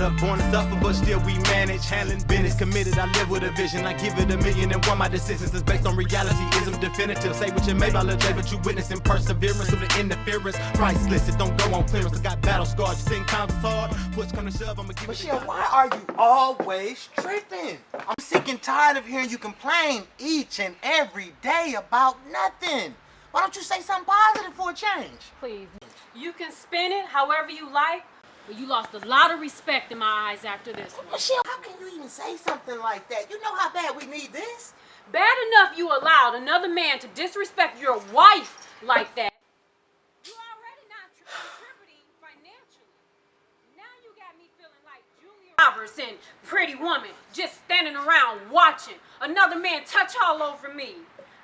up, born to suffer, but still we manage. Handling business, committed, I live with a vision. I give it 1,000,001. My decisions is based on reality, ism definitive. Say what you may by Lil J, but you witnessing perseverance through the interference. Priceless, it don't go on clearance. I got battle scars, you think times is hard. Push come to shove, I'ma give Michelle, why are you always tripping? I'm sick and tired of hearing you complain each and every day about nothing. Why don't you say something positive for a change? Please. You can spin it however you like, but you lost a lot of respect in my eyes after this one. Michelle, how can you even say something like that? You know how bad we need this. Bad enough you allowed another man to disrespect your wife like that. You're already not contributing financially. Now you got me feeling like Julia Roberts and Pretty Woman, just standing around watching another man touch all over me.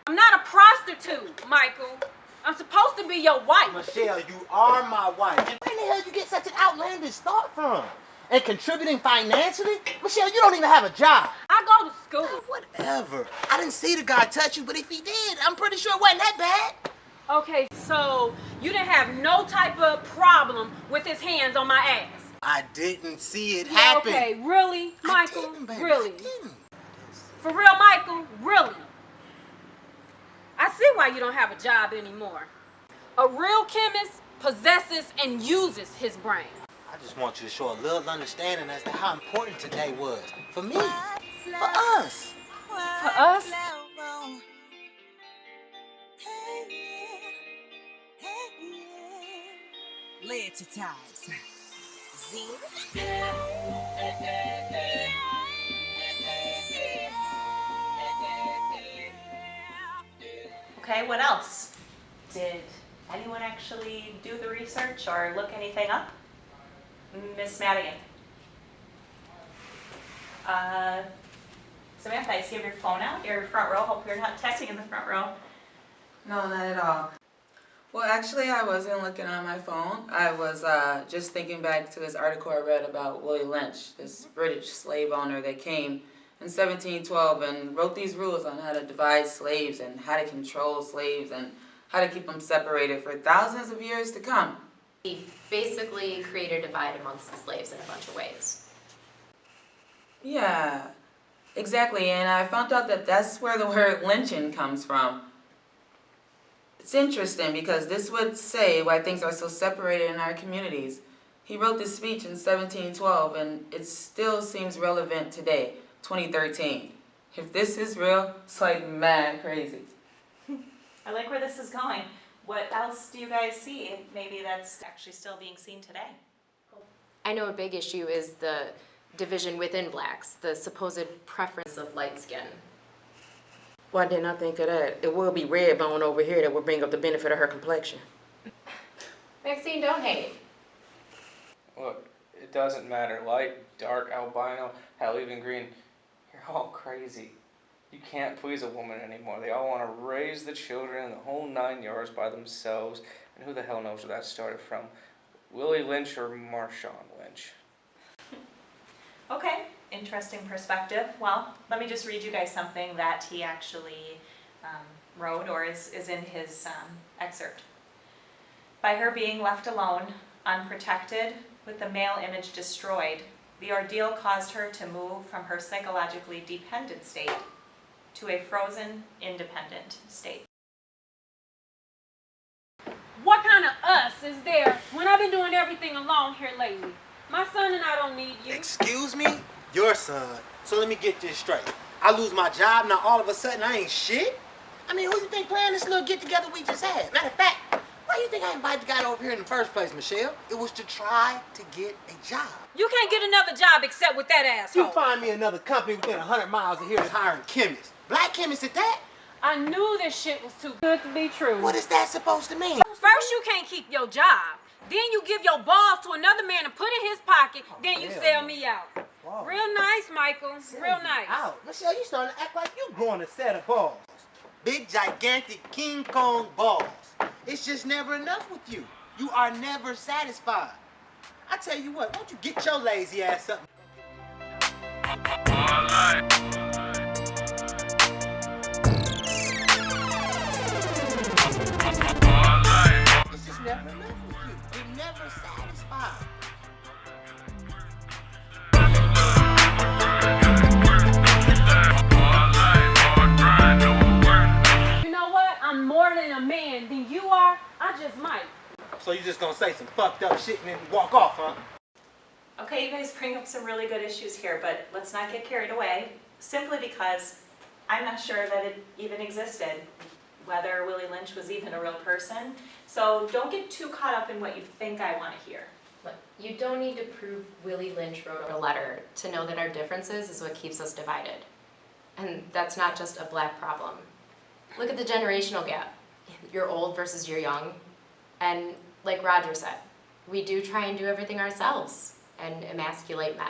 I'm not a prostitute, Michael. I'm supposed to be your wife. Michelle, you are my wife. And where the hell you get such an outlandish thought from? And contributing financially? Michelle, you don't even have a job. I go to school. Whatever. I didn't see the guy touch you, but if he did, I'm pretty sure it wasn't that bad. Okay, so you didn't have no type of problem with his hands on my ass. I didn't see it Yeah, happen. okay, really, Michael? I didn't, baby. Really? I didn't. For real, Michael? Really? I see why you don't have a job anymore. A real chemist possesses and uses his brain. I just want you to show a little understanding as to how important today was. For me. For us. For us? Later times. Z. Okay, what else? Did anyone actually do the research or look anything up? Miss Madigan. Samantha, I see you have your phone out. Your front row. Hope you're not texting in the front row. No, not at all. Well, actually, I wasn't looking on my phone. I was just thinking back to this article I read about Willie Lynch, this British slave owner that came in 1712 and wrote these rules on how to divide slaves and how to control slaves and how to keep them separated for thousands of years to come. He basically created a divide amongst the slaves in a bunch of ways. Yeah, exactly, and I found out that that's where the word lynching comes from. It's interesting because this would say why things are so separated in our communities. He wrote this speech in 1712 and it still seems relevant today, 2013. If this is real, it's like mad crazy. I like where this is going. What else do you guys see? Maybe that's actually still being seen today. I know a big issue is the division within blacks, the supposed preference of light skin. Why didn't I think of that? It will be red bone over here that will bring up the benefit of her complexion. Maxine, don't hate. Look, it doesn't matter. Light, dark, albino, hell, even green. You're all crazy. You can't please a woman anymore. They all want to raise the children and the whole 9 yards by themselves. And who the hell knows where that started from? Willie Lynch or Marshawn Lynch? Okay, interesting perspective. Well, let me just read you guys something that he actually wrote or is in his excerpt. By her being left alone, unprotected, with the male image destroyed, the ordeal caused her to move from her psychologically dependent state to a frozen, independent state. What kind of us is there when I've been doing everything alone here lately? My son and I don't need you. Excuse me? Your son. So let me get this straight. I lose my job, now all of a sudden I ain't shit? I mean, who you think planned this little get-together we just had? Matter of fact, why do you think I invited the guy over here in the first place, Michelle? It was to try to get a job. You can't get another job except with that asshole. You find me another company within 100 miles of here that's hiring chemists. Black chemists at that? I knew this shit was too good to be true. What is that supposed to mean? First you can't keep your job. Then you give your balls to another man and put in his pocket. Then you sell me out. Whoa. Real nice, Michael. Real nice. Out. Michelle, you starting to act like you growing a set of balls. Big, gigantic King Kong balls. It's just never enough with you. You are never satisfied. I tell you what, won't you get your lazy ass up? It's just never enough with you. You're never satisfied. a man than you are, I just might. So you just gonna say some fucked up shit and then walk off, huh? Okay, you guys bring up some really good issues here, but let's not get carried away, simply because I'm not sure that it even existed, whether Willie Lynch was even a real person. So don't get too caught up in what you think I want to hear. Look, you don't need to prove Willie Lynch wrote a letter to know that our differences is what keeps us divided. And that's not just a black problem. Look at the generational gap. You're old versus you're young. And like Roger said, we do try and do everything ourselves and emasculate men.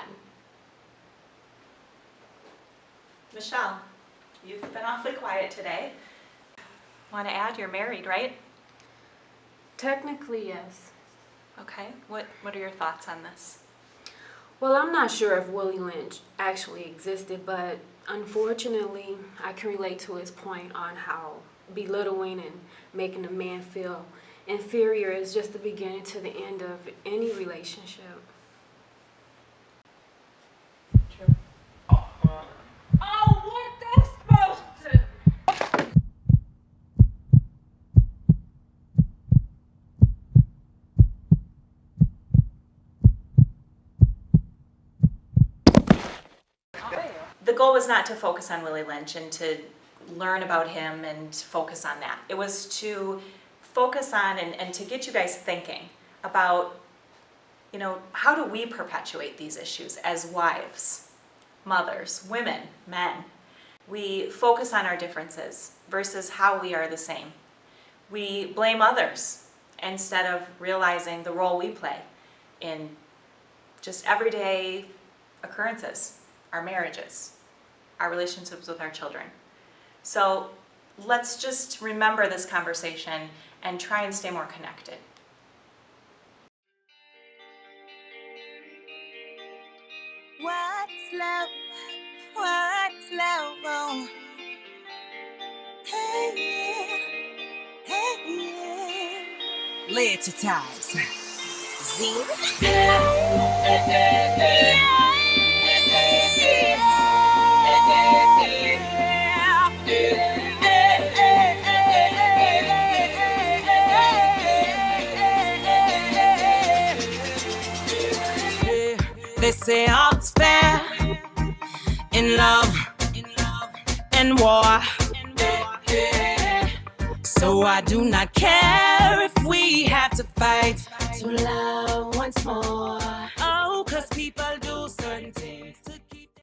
Michelle, you've been awfully quiet today. Want to add, you're married, right? Technically, yes. Okay, what are your thoughts on this? Well, I'm not sure if Willie Lynch actually existed, but unfortunately, I can relate to his point on how belittling and making a man feel inferior is just the beginning to the end of any relationship. True. Oh, what that's supposed to... The goal was not to focus on Willie Lynch and to learn about him and focus on that. It was to focus on and to get you guys thinking about, you know, how do we perpetuate these issues as wives, mothers, women, men? We focus on our differences versus how we are the same. We blame others instead of realizing the role we play in just everyday occurrences, our marriages, our relationships with our children. So let's just remember this conversation and try and stay more connected. What's love? What's love? Oh. Hey, hey, lay to ties. They say all's fair in love and war. So I do not care if we have to fight to love once more. Oh, 'cause people